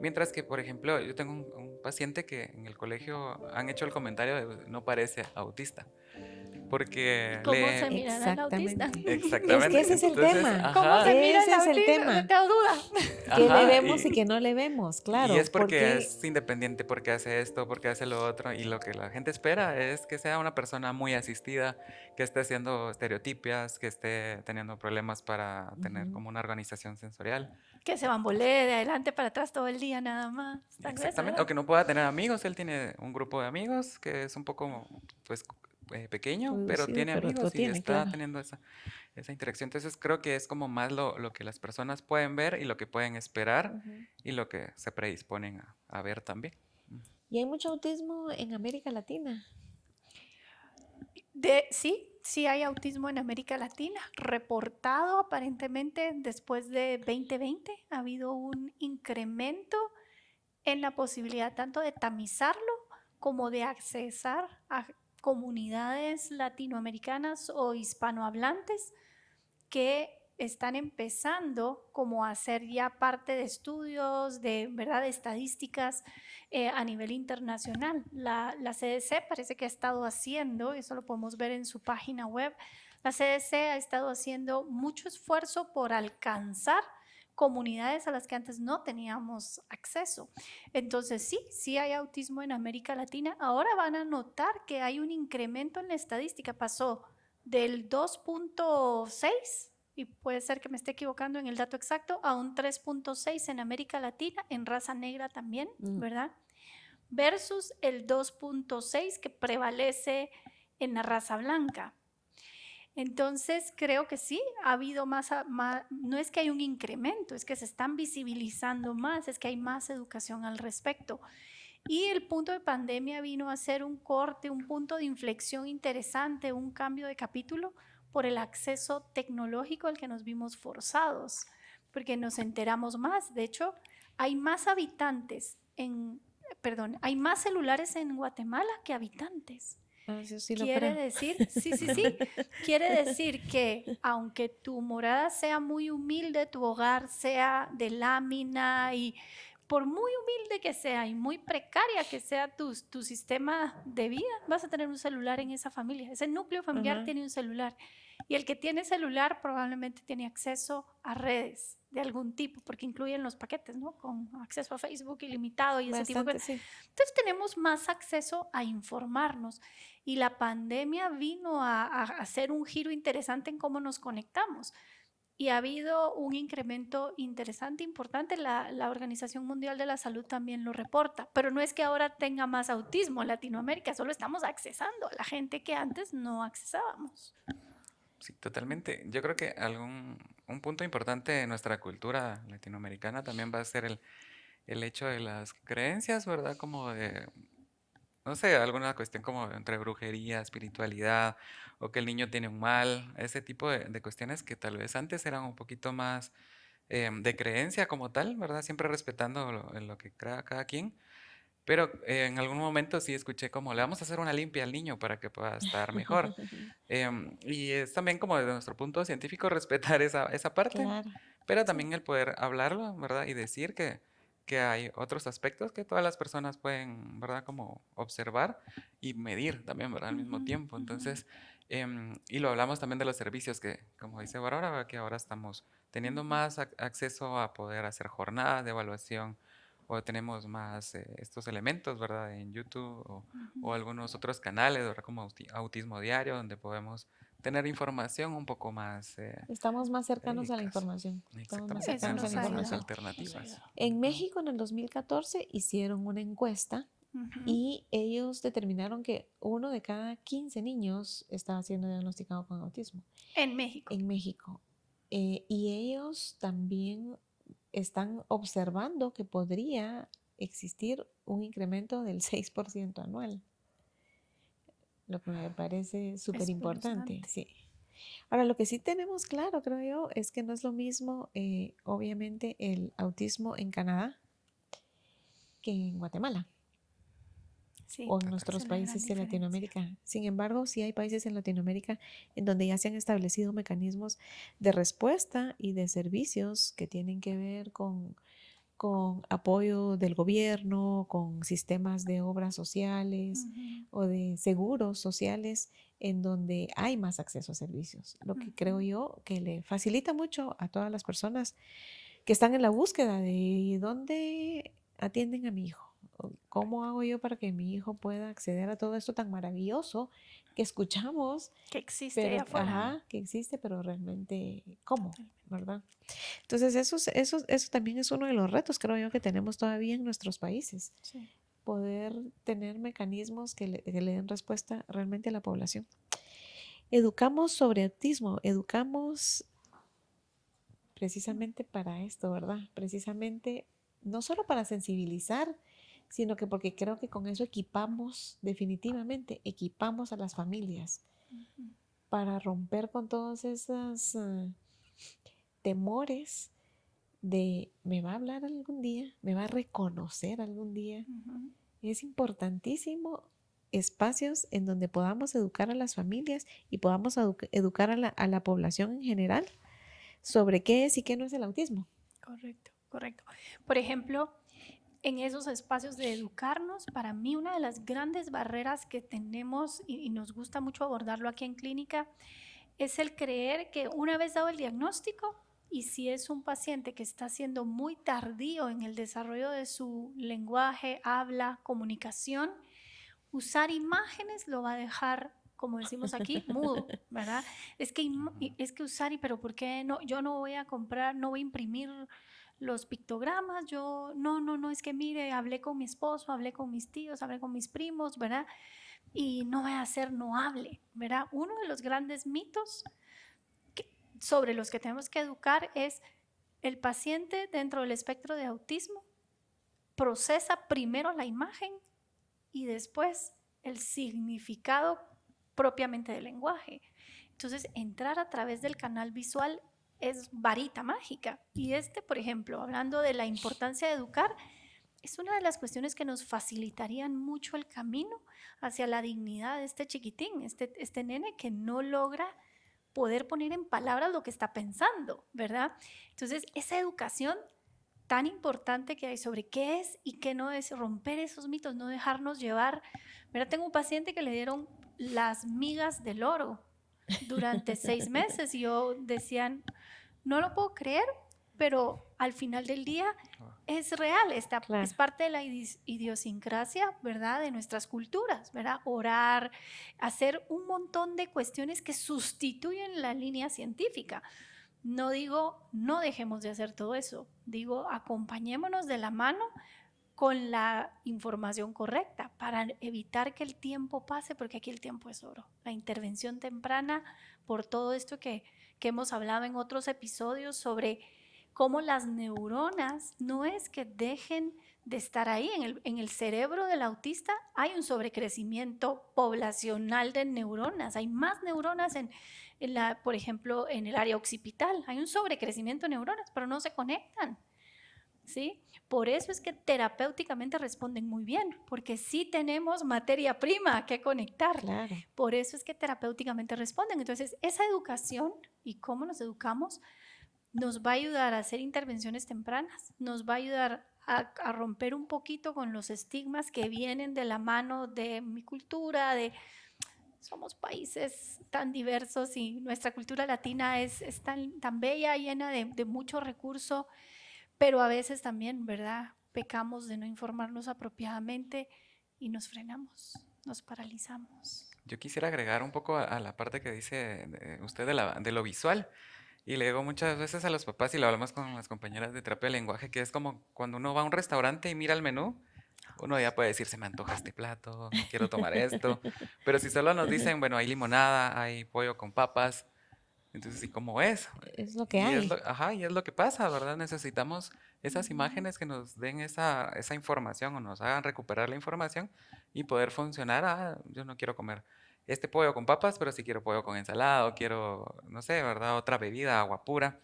Mientras que, por ejemplo, yo tengo un paciente que en el colegio han hecho el comentario de no parece autista, ¿Y porque cómo se lee mirará el autista? Exactamente. Es que exactamente. ese es el Entonces, tema. ¿Cómo se ajá, mira el Ese es el autista? tema. Tengo duda. ¿Qué le ajá, vemos y qué no le vemos? y Claro, es porque porque es independiente, porque hace esto, porque hace lo otro, y lo que la gente espera es que sea una persona muy asistida, que esté haciendo estereotipias, que esté teniendo problemas para tener como una organización sensorial. Que se bambolee de adelante para atrás todo el día nada más. Tal vez, Exactamente, ¿verdad? o que no pueda tener amigos. Él tiene un grupo de amigos que es un poco, pues, pequeño, pero reducido, tiene pero lo amigos y tiene, está claro. teniendo esa interacción. Entonces creo que es como más lo que las personas pueden ver y lo que pueden esperar Ujú. y lo que se predisponen a ver también. Y hay mucho autismo en América Latina. Sí hay autismo en América Latina, reportado aparentemente después de 2020. Ha habido un incremento en la posibilidad tanto de tamizarlo como de accesar a comunidades latinoamericanas o hispanohablantes que están empezando como a hacer ya parte de estudios, de, ¿verdad?, de estadísticas a nivel internacional. La CDC parece que ha estado haciendo, eso lo podemos ver en su página web, la CDC ha estado haciendo mucho esfuerzo por alcanzar comunidades a las que antes no teníamos acceso. Entonces sí hay autismo en América Latina. Ahora van a notar que hay un incremento en la estadística. Pasó del 2.6, y puede ser que me esté equivocando en el dato exacto, a un 3.6 en América Latina, en raza negra también, ¿verdad? Versus el 2.6 que prevalece en la raza blanca. Entonces creo que sí, ha habido más, no es que hay un incremento, es que se están visibilizando más, es que hay más educación al respecto. Y el punto de pandemia vino a ser un corte, un punto de inflexión interesante, un cambio de capítulo por el acceso tecnológico al que nos vimos forzados, porque nos enteramos más. De hecho, hay más hay más celulares en Guatemala que habitantes. Eso sí lo Quiere creo. decir, sí, quiere decir que aunque tu morada sea muy humilde, tu hogar sea de lámina y por muy humilde que sea y muy precaria que sea tu sistema de vida, vas a tener un celular en esa familia. Ese núcleo familiar tiene un celular. Y el que tiene celular probablemente tiene acceso a redes de algún tipo, porque incluyen los paquetes, ¿no? Con acceso a Facebook ilimitado y ese tipo de cosas. Sí. Entonces tenemos más acceso a informarnos. Y la pandemia vino a hacer un giro interesante en cómo nos conectamos. Y ha habido un incremento interesante, importante. La Organización Mundial de la Salud también lo reporta. Pero no es que ahora tenga más autismo en Latinoamérica, solo estamos accesando a la gente que antes no accesábamos. Sí, totalmente. Yo creo que un punto importante de nuestra cultura latinoamericana también va a ser el hecho de las creencias, ¿verdad? Como de, no sé, alguna cuestión como entre brujería, espiritualidad, o que el niño tiene un mal, ese tipo de cuestiones que tal vez antes eran un poquito más de creencia como tal, ¿verdad? Siempre respetando lo que crea cada quien. Pero en algún momento sí escuché como le vamos a hacer una limpia al niño para que pueda estar mejor. Y es también como desde nuestro punto científico respetar esa parte, Claro. pero también el poder hablarlo, ¿verdad? Y decir que hay otros aspectos que todas las personas pueden, ¿verdad? Como observar y medir también, ¿verdad? Al mismo tiempo. Entonces, y lo hablamos también de los servicios que, como dice Bárbara, que ahora estamos teniendo más acceso a poder hacer jornadas de evaluación o tenemos más estos elementos, ¿verdad? En YouTube o algunos otros canales, ¿verdad? Como Autismo Diario, donde podemos tener información un poco más Estamos más cercanos a la verídicas. información. Estamos más Exactamente, Eso cercanos a nos la ha tenemos ayudado. información. alternativas. En México, en el 2014, hicieron una encuesta y ellos determinaron que 1 de cada 15 niños estaba siendo diagnosticado con autismo. En México. En México. Y ellos también están observando que podría existir un incremento del 6% anual, lo que me parece súper importante. Sí. Ahora, lo que sí tenemos claro, creo yo, es que no es lo mismo, obviamente, el autismo en Canadá que en Guatemala. Sí, O en nuestros países de Latinoamérica. Sin embargo, sí hay países en Latinoamérica en donde ya se han establecido mecanismos de respuesta y de servicios que tienen que ver con apoyo del gobierno, con sistemas de obras sociales o de seguros sociales en donde hay más acceso a servicios. Lo que creo yo que le facilita mucho a todas las personas que están en la búsqueda de dónde atienden a mi hijo. ¿Cómo hago yo para que mi hijo pueda acceder a todo esto tan maravilloso que escuchamos? Que existe pero, allá afuera. que existe, pero realmente, ¿cómo? ¿Verdad? Entonces, eso también es uno de los retos, creo yo, que tenemos todavía en nuestros países. Sí. Poder tener mecanismos que le den respuesta realmente a la población. Educamos sobre autismo, educamos precisamente para esto, ¿verdad? Precisamente no solo para sensibilizar, sino que porque creo que con eso definitivamente equipamos a las familias para romper con todos esos temores de me va a hablar algún día, me va a reconocer algún día. Es importantísimo espacios en donde podamos educar a las familias y podamos educar a la población en general sobre qué es y qué no es el autismo. Correcto. Por ejemplo, en esos espacios de educarnos, para mí una de las grandes barreras que tenemos y nos gusta mucho abordarlo aquí en clínica es el creer que una vez dado el diagnóstico Y si es un paciente que está siendo muy tardío en el desarrollo de su lenguaje, habla, comunicación, usar imágenes lo va a dejar, como decimos aquí, mudo, ¿verdad? Es que usar, pero ¿por qué no? Yo no voy a comprar, no voy a imprimir los pictogramas, no, es que mire, hablé con mi esposo, hablé con mis tíos, hablé con mis primos, ¿verdad? Y no voy a hacer, no hable, ¿verdad? Uno de los grandes mitos sobre los que tenemos que educar es el paciente dentro del espectro de autismo procesa primero la imagen y después el significado propiamente del lenguaje. Entonces, entrar a través del canal visual es varita mágica. Y por ejemplo, hablando de la importancia de educar, es una de las cuestiones que nos facilitarían mucho el camino hacia la dignidad de este chiquitín, este nene que no logra poder poner en palabras lo que está pensando, ¿verdad? Entonces, esa educación tan importante que hay sobre qué es y qué no es, romper esos mitos, no dejarnos llevar. Mira, tengo un paciente que le dieron las migas del oro durante 6 meses y yo decían, no lo puedo creer, pero al final del día es real, Claro. es parte de la idiosincrasia, ¿verdad? De nuestras culturas, ¿verdad? Orar, hacer un montón de cuestiones que sustituyen la línea científica. No digo, no dejemos de hacer todo eso, digo, acompañémonos de la mano con la información correcta para evitar que el tiempo pase, porque aquí el tiempo es oro. La intervención temprana, por todo esto que hemos hablado en otros episodios sobre cómo las neuronas no es que dejen de estar ahí. En el cerebro del autista hay un sobrecrecimiento poblacional de neuronas, hay más neuronas por ejemplo, en el área occipital, hay un sobrecrecimiento de neuronas, pero no se conectan, ¿sí? Por eso es que terapéuticamente responden muy bien, porque sí tenemos materia prima que conectar. Claro. Por eso es que terapéuticamente responden. Entonces, esa educación y cómo nos educamos nos va a ayudar a hacer intervenciones tempranas, nos va a ayudar a romper un poquito con los estigmas que vienen de la mano de mi cultura, somos países tan diversos y nuestra cultura latina es tan bella, llena de mucho recurso, pero a veces también, ¿verdad? Pecamos de no informarnos apropiadamente y nos frenamos, nos paralizamos. Yo quisiera agregar un poco a la parte que dice usted de lo visual. Y le digo muchas veces a los papás y lo hablamos con las compañeras de terapia de lenguaje, que es como cuando uno va a un restaurante y mira el menú, uno ya puede decir, se me antoja este plato, no quiero tomar esto. Pero si solo nos dicen, bueno, hay limonada, hay pollo con papas, entonces, ¿y cómo es? Es lo que Y hay. y es lo que pasa, ¿verdad? Necesitamos esas imágenes que nos den esa información o nos hagan recuperar la información y poder funcionar. Ah, yo no quiero comer este pollo con papas, pero sí quiero pollo con ensalada o quiero, no sé, ¿verdad? Otra bebida, agua pura.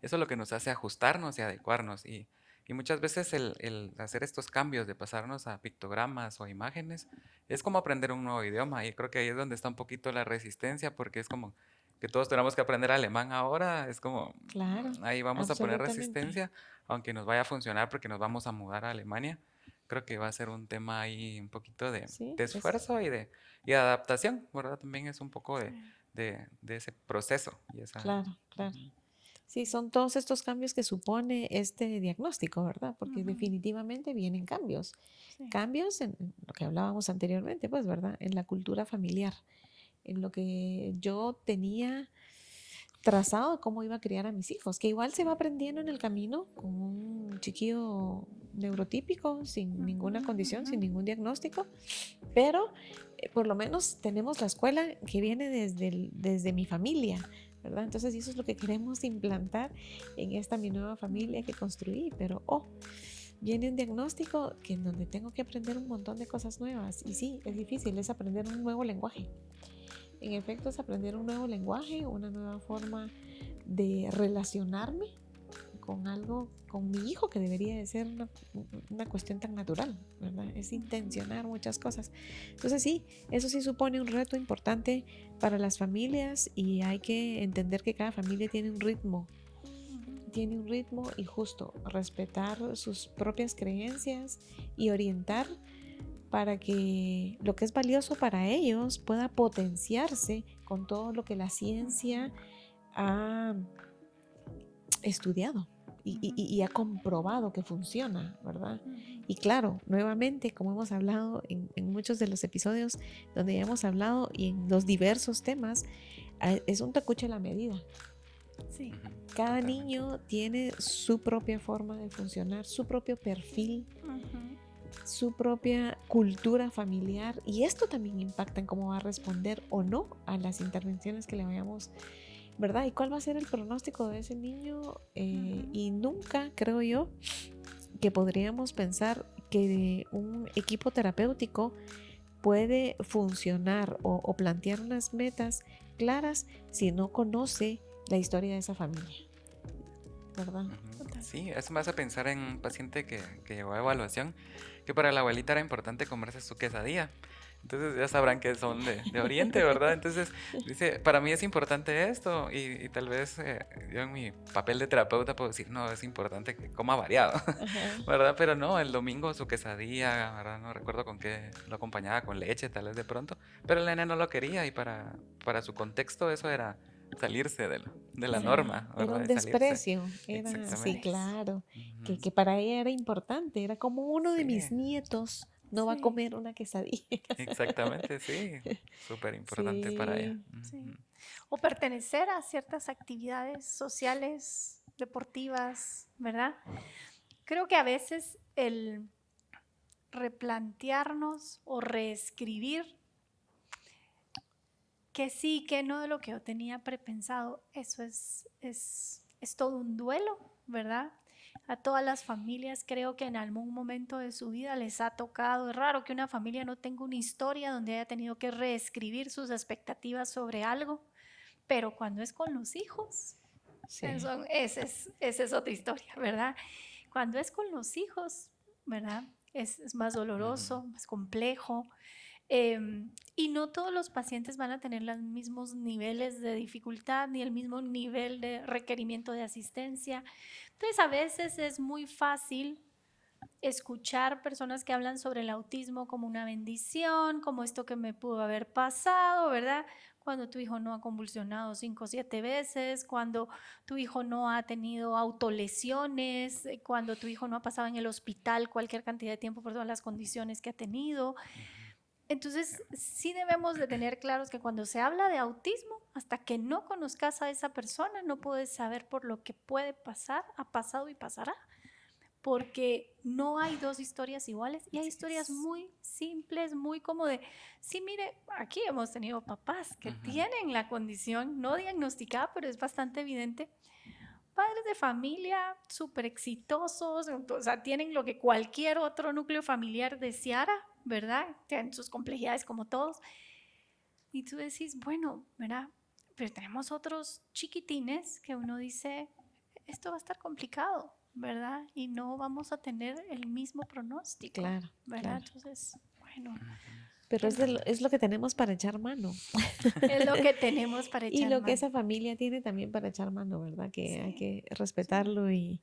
Eso es lo que nos hace ajustarnos y adecuarnos. Y muchas veces el hacer estos cambios de pasarnos a pictogramas o imágenes es como aprender un nuevo idioma. Y creo que ahí es donde está un poquito la resistencia, porque es como que todos tenemos que aprender alemán ahora, es como, Claro, ahí vamos a poner absolutamente. resistencia, aunque nos vaya a funcionar porque nos vamos a mudar a Alemania. Creo que va a ser un tema ahí un poquito Sí, de esfuerzo y de adaptación, ¿verdad? También es un poco Sí. de ese proceso. Y esa, claro, claro. Ujú. Sí, son todos estos cambios que supone este diagnóstico, ¿verdad? Porque Ujú. definitivamente vienen cambios. Sí. Cambios en lo que hablábamos anteriormente, pues, ¿verdad? En la cultura familiar, en lo que yo tenía trazado de cómo iba a criar a mis hijos, que igual se va aprendiendo en el camino con un chiquillo neurotípico, sin ninguna condición, sin ningún diagnóstico, pero por lo menos tenemos la escuela que viene desde mi familia, ¿verdad? Entonces eso es lo que queremos implantar en esta mi nueva familia que construí, pero viene un diagnóstico que en donde tengo que aprender un montón de cosas nuevas y sí, es difícil, es aprender un nuevo lenguaje. En efecto, es aprender un nuevo lenguaje, una nueva forma de relacionarme con algo, con mi hijo, que debería de ser una cuestión tan natural, ¿verdad? Es intencionar muchas cosas. Entonces sí, eso sí supone un reto importante para las familias y hay que entender que cada familia tiene un ritmo y justo respetar sus propias creencias y orientar para que lo que es valioso para ellos pueda potenciarse con todo lo que la ciencia ha estudiado y ha comprobado que funciona, ¿verdad? Ujú. Y claro, nuevamente, como hemos hablado en muchos de los episodios donde ya hemos hablado y en los diversos temas, es un tacuche a la medida. Sí. Ujú, Cada totalmente. niño tiene su propia forma de funcionar, su propio perfil, Ujú. su propia cultura familiar, y esto también impacta en cómo va a responder o no a las intervenciones que le vayamos, ¿verdad? ¿Y cuál va a ser el pronóstico de ese niño? Ujú. Y nunca creo yo que podríamos pensar que un equipo terapéutico puede funcionar o plantear unas metas claras si no conoce la historia de esa familia, ¿verdad? Ujú. Total. Sí, eso me hace pensar en un paciente que llegó a evaluación, que para la abuelita era importante comerse su quesadilla. Entonces ya sabrán que son de Oriente, ¿verdad? Entonces dice, para mí es importante esto y tal vez yo en mi papel de terapeuta puedo decir, no, es importante que coma variado, Ajá. ¿verdad? Pero no, el domingo su quesadilla, ¿verdad? No recuerdo con qué lo acompañaba, con leche tal vez de pronto, pero el nene no lo quería y para su contexto eso era salirse de la Sí. norma, Era ¿verdad? un De salirse. desprecio, era, sí, Exactamente. Desprecio. claro, Ujú. que para ella era importante, era como uno de mis Sí, nietos no va a Sí. comer una quesadilla. exactamente, sí. Súper importante para ella. Sí, Sí. Ujú. O pertenecer a ciertas actividades sociales, deportivas, ¿verdad? Creo que a veces el replantearnos o reescribir que sí, que no de lo que yo tenía prepensado, eso es todo un duelo, ¿verdad? A todas las familias creo que en algún momento de su vida les ha tocado, es raro que una familia no tenga una historia donde haya tenido que reescribir sus expectativas sobre algo, pero cuando es con los hijos, sí, esa es otra historia, ¿verdad? Cuando es con los hijos, ¿verdad? Es más Ujú. doloroso, más complejo. Y no todos los pacientes van a tener los mismos niveles de dificultad ni el mismo nivel de requerimiento de asistencia. Entonces, a veces es muy fácil escuchar personas que hablan sobre el autismo como una bendición, como esto que me pudo haber pasado, ¿verdad? Cuando tu hijo no ha convulsionado 5 o 7 veces, cuando tu hijo no ha tenido autolesiones, cuando tu hijo no ha pasado en el hospital cualquier cantidad de tiempo por todas las condiciones que ha tenido. Entonces, sí debemos de tener claros que cuando se habla de autismo, hasta que no conozcas a esa persona, no puedes saber por lo que puede pasar, ha pasado y pasará, porque no hay dos historias iguales y hay Así historias es. muy simples, muy como de, sí, mire, aquí hemos tenido papás que Ujú. tienen la condición no diagnosticada, pero es bastante evidente, padres de familia súper exitosos, o sea, tienen lo que cualquier otro núcleo familiar deseara, ¿verdad? Tienen sus complejidades como todos. Y tú decís, bueno, ¿verdad? Pero tenemos otros chiquitines que uno dice, esto va a estar complicado, ¿verdad? Y no vamos a tener el mismo pronóstico, claro, ¿verdad? claro. Entonces, bueno, Pero Totalmente. es lo que tenemos para echar mano. es lo que tenemos para Y echar lo que mano. esa familia tiene también para echar mano, ¿verdad? Que hay Sí, que sí, respetarlo y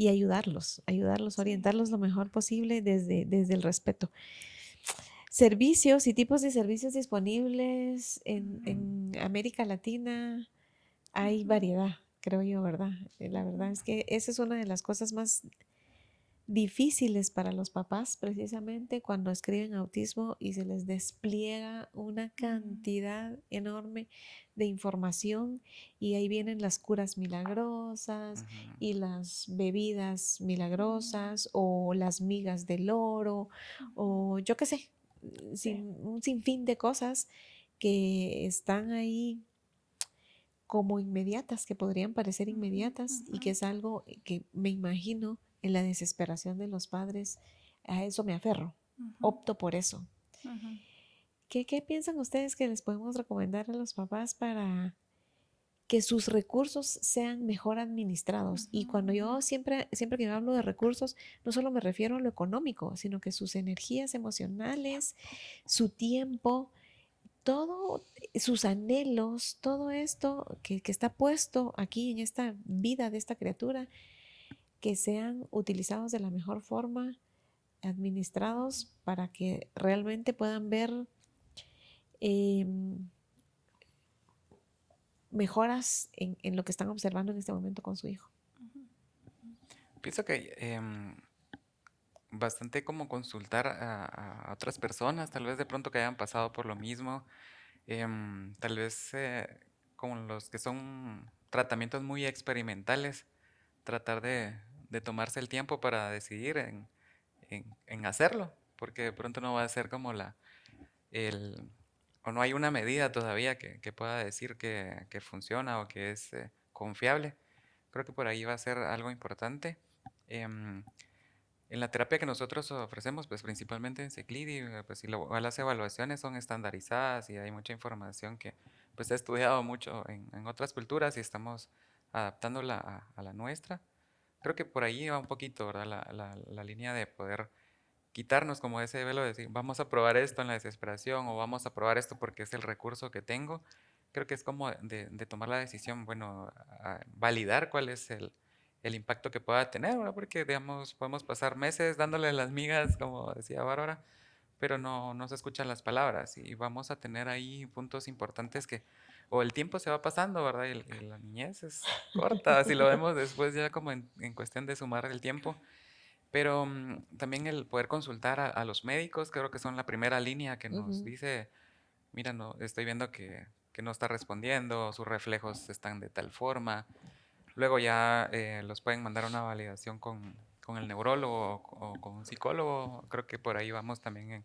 ayudarlos, sí. orientarlos lo mejor posible desde el respeto. Servicios y tipos de servicios disponibles Ujú, en América Latina hay ujú, variedad, creo yo, ¿verdad? La ujú, verdad es que esa es una de las cosas más difíciles para los papás, precisamente cuando escriben autismo y se les despliega una ujú, cantidad enorme de información y ahí vienen las curas milagrosas Ujú. y las bebidas ujú, milagrosas o las migas del oro ujú. o yo qué sé, Sí. un sinfín de cosas que están ahí como inmediatas, que podrían parecer Ujú, inmediatas y ujú, que es algo que me imagino en la desesperación de los padres, a eso me aferro, ujú, opto por eso. ujú. ¿Qué piensan ustedes que les podemos recomendar a los papás para que sus recursos sean mejor administrados? Ujú, Y cuando ujú, yo siempre que yo hablo de recursos, no solo me refiero a lo económico, sino que sus energías emocionales, su tiempo, todo, sus anhelos, todo esto que está puesto aquí en esta vida de esta criatura, que sean utilizados de la mejor forma, administrados para que realmente puedan ver eh, mejoras en lo que están observando en este momento con su hijo. pienso que bastante como consultar a otras personas, tal vez de pronto que hayan pasado por lo mismo, tal vez con los que son tratamientos muy experimentales, tratar de tomarse el tiempo para decidir en hacerlo, porque de pronto no va a ser como el, o no hay una medida todavía que pueda decir que funciona o que es confiable. Creo que por ahí va a ser algo importante. Em, en la terapia que nosotros ofrecemos, pues principalmente en Ciclidi, pues las evaluaciones son estandarizadas y hay mucha información que pues se ha estudiado mucho en otras culturas y estamos adaptándola a la nuestra. Creo que por ahí va un poquito, ¿verdad? La línea de poder quitarnos como ese velo de decir, vamos a probar esto en la desesperación o vamos a probar esto porque es el recurso que tengo. Creo que es como de tomar la decisión, bueno, validar cuál es el impacto que pueda tener, ¿verdad? Porque, digamos, podemos pasar meses dándole las migas, como decía Bárbara, pero no se escuchan las palabras y vamos a tener ahí puntos importantes que, o el tiempo se va pasando, ¿verdad? Y la niñez es corta, si lo vemos después ya como en cuestión de sumar el tiempo. Pero también el poder consultar a los médicos, creo que son la primera línea que nos Ujú. dice, mira, no, estoy viendo que no está respondiendo, sus reflejos están de tal forma. Luego ya los pueden mandar a una validación con el neurólogo o con un psicólogo. Creo que por ahí vamos también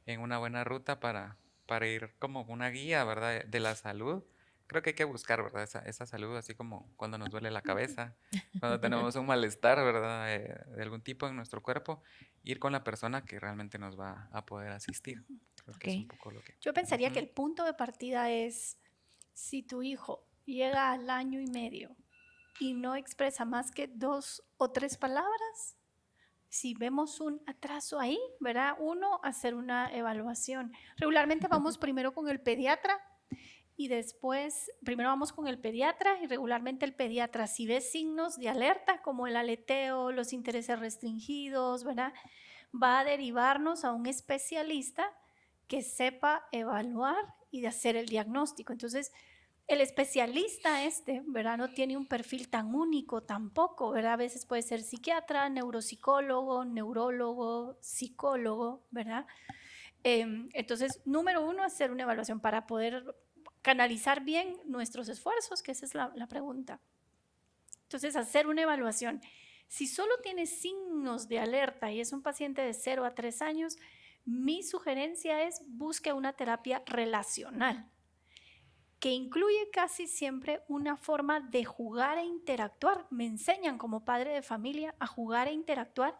en una buena ruta para ir como una guía, ¿verdad? De la salud. Creo que hay que buscar, ¿verdad? Esa salud, así como cuando nos duele la cabeza, cuando tenemos un malestar, ¿verdad? De algún tipo en nuestro cuerpo, ir con la persona que realmente nos va a poder asistir. Creo que es un Ok. poco lo que... Yo pensaría que Ujú. el punto de partida es si tu hijo llega al año y medio y no expresa más que 2 o 3 palabras, si vemos un atraso ahí, ¿verdad? Uno, hacer una evaluación. Regularmente vamos primero con el pediatra y después, primero vamos con el pediatra y regularmente el pediatra, si ve signos de alerta como el aleteo, los intereses restringidos, ¿verdad? Va a derivarnos a un especialista que sepa evaluar y de hacer el diagnóstico. Entonces, el especialista ¿verdad? No tiene un perfil tan único tampoco, ¿verdad? A veces puede ser psiquiatra, neuropsicólogo, neurólogo, psicólogo, ¿verdad? Entonces, número uno, hacer una evaluación para poder canalizar bien nuestros esfuerzos, que esa es la pregunta. Entonces, hacer una evaluación. Si solo tiene signos de alerta y es un paciente de 0 a 3 años, mi sugerencia es busque una terapia relacional, que incluye casi siempre una forma de jugar e interactuar. Me enseñan como padre de familia a jugar e interactuar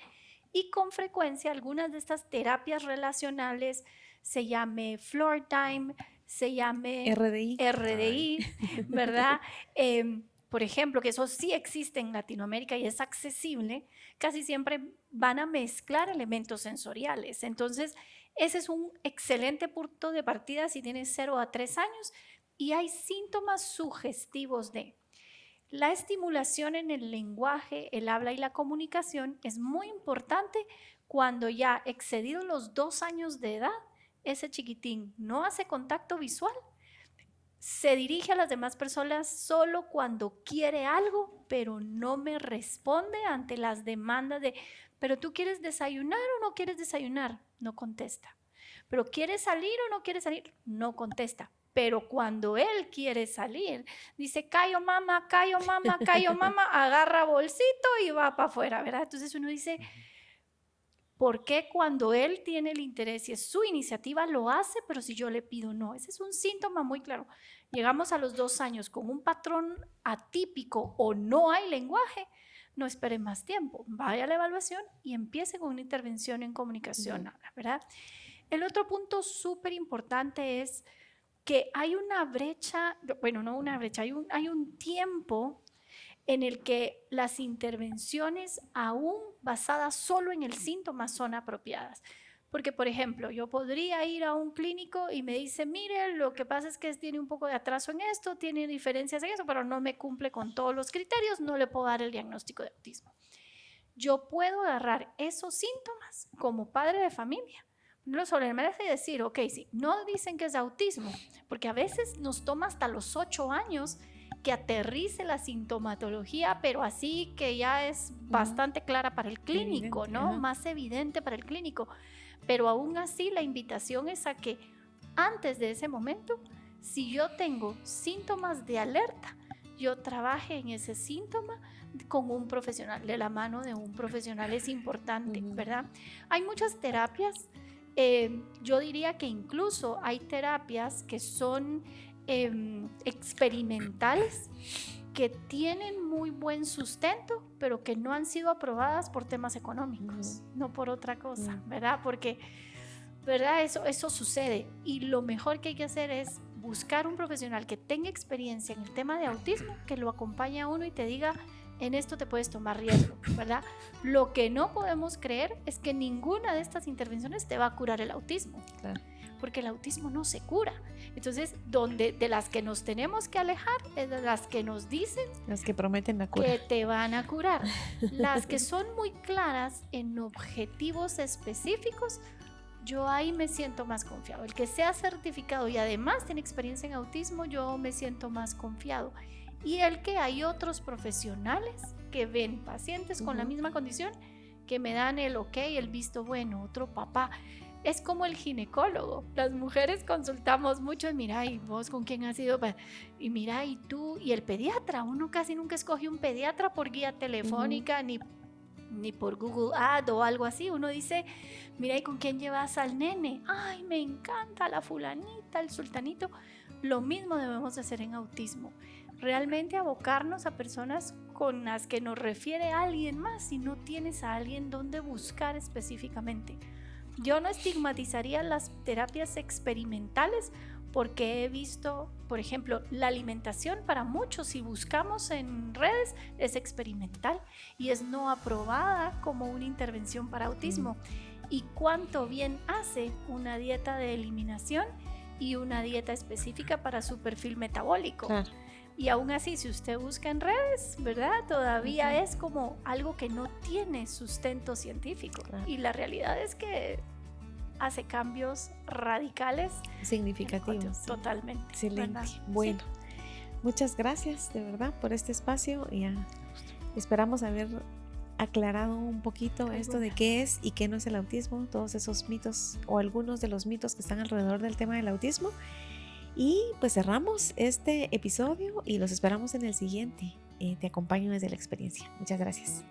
y con frecuencia algunas de estas terapias relacionales se llame floor time, se llame RDI. Ay. RDI, ¿verdad? Por ejemplo, que eso sí existe en Latinoamérica y es accesible, casi siempre van a mezclar elementos sensoriales. Entonces, ese es un excelente punto de partida si tienes 0 a 3 años y hay síntomas sugestivos de la estimulación en el lenguaje, el habla y la comunicación es muy importante cuando ya excedido los 2 años de edad, ese chiquitín no hace contacto visual, se dirige a las demás personas solo cuando quiere algo, pero no me responde ante las demandas de, pero tú quieres desayunar o no quieres desayunar, no contesta. Pero ¿quieres salir o no quieres salir? No contesta. Pero cuando él quiere salir, dice, callo mamá, agarra bolsito y va para afuera, ¿verdad? Entonces uno dice, ¿por qué cuando él tiene el interés y es su iniciativa lo hace, pero si yo le pido no? Ese es un síntoma muy claro. Llegamos a los 2 años con un patrón atípico o no hay lenguaje, no espere más tiempo, vaya a la evaluación y empiece con una intervención en comunicación, ¿verdad? El otro punto súper importante es que hay una brecha, bueno, no una brecha, hay un tiempo en el que las intervenciones aún basadas solo en el síntoma son apropiadas. Porque, por ejemplo, yo podría ir a un clínico y me dice, mire, lo que pasa es que tiene un poco de atraso en esto, tiene diferencias en eso, pero no me cumple con todos los criterios, no le puedo dar el diagnóstico de autismo. Yo puedo agarrar esos síntomas como padre de familia, no sobre y decir, ok, sí, no dicen que es autismo, porque a veces nos toma hasta los 8 años que aterrice la sintomatología, pero así que ya es bastante clara para el clínico, Evidente, ¿no? ajá. Más evidente para el clínico. Pero aún así la invitación es a que antes de ese momento, si yo tengo síntomas de alerta, yo trabaje en ese síntoma con un profesional, de la mano de un profesional es importante, ¿verdad? Hay muchas terapias, yo diría que incluso hay terapias que son experimentales, que tienen muy buen sustento, pero que no han sido aprobadas por temas económicos, no por otra cosa, ¿verdad? Porque, ¿verdad? Eso sucede, y lo mejor que hay que hacer es buscar un profesional que tenga experiencia en el tema de autismo, que lo acompañe a uno y te diga, en esto te puedes tomar riesgo, ¿verdad? Lo que no podemos creer es que ninguna de estas intervenciones te va a curar el autismo, Claro. porque el autismo no se cura. Entonces, de las que nos tenemos que alejar es de las que nos dicen Las que prometen la cura. que te van a curar. Las que son muy claras en objetivos específicos, yo ahí me siento más confiado. El que sea certificado y además tiene experiencia en autismo, yo me siento más confiado. Y el que hay otros profesionales que ven pacientes con la misma condición, que me dan el ok, el visto bueno, otro papá. Es como el ginecólogo. Las mujeres consultamos mucho, mira, ¿y vos con quién has ido? Y mira, ¿y tú? Y el pediatra, uno casi nunca escoge un pediatra por guía telefónica, ni por Google Ad o algo así. Uno dice, mira, ¿y con quién llevas al nene? Ay, me encanta la fulanita, el sultanito. Lo mismo debemos hacer en autismo. Realmente abocarnos a personas con las que nos refiere alguien más, si no tienes a alguien donde buscar específicamente. Yo no estigmatizaría las terapias experimentales, porque he visto, por ejemplo, la alimentación para muchos, si buscamos en redes, es experimental y es no aprobada como una intervención para autismo. Y cuánto bien hace una dieta de eliminación y una dieta específica para su perfil metabólico. Claro. Y aún así, si usted busca en redes, ¿verdad? Todavía es como algo que no tiene sustento científico. Claro. Y la realidad es que hace cambios radicales. Significativos. Sí. Totalmente. Excelente. ¿Verdad? Bueno, muchas gracias de verdad por este espacio y esperamos haber aclarado un poquito esto de qué es y qué no es el autismo, todos esos mitos o algunos de los mitos que están alrededor del tema del autismo. Y pues cerramos este episodio y los esperamos en el siguiente. Te acompaño desde la experiencia. Muchas gracias.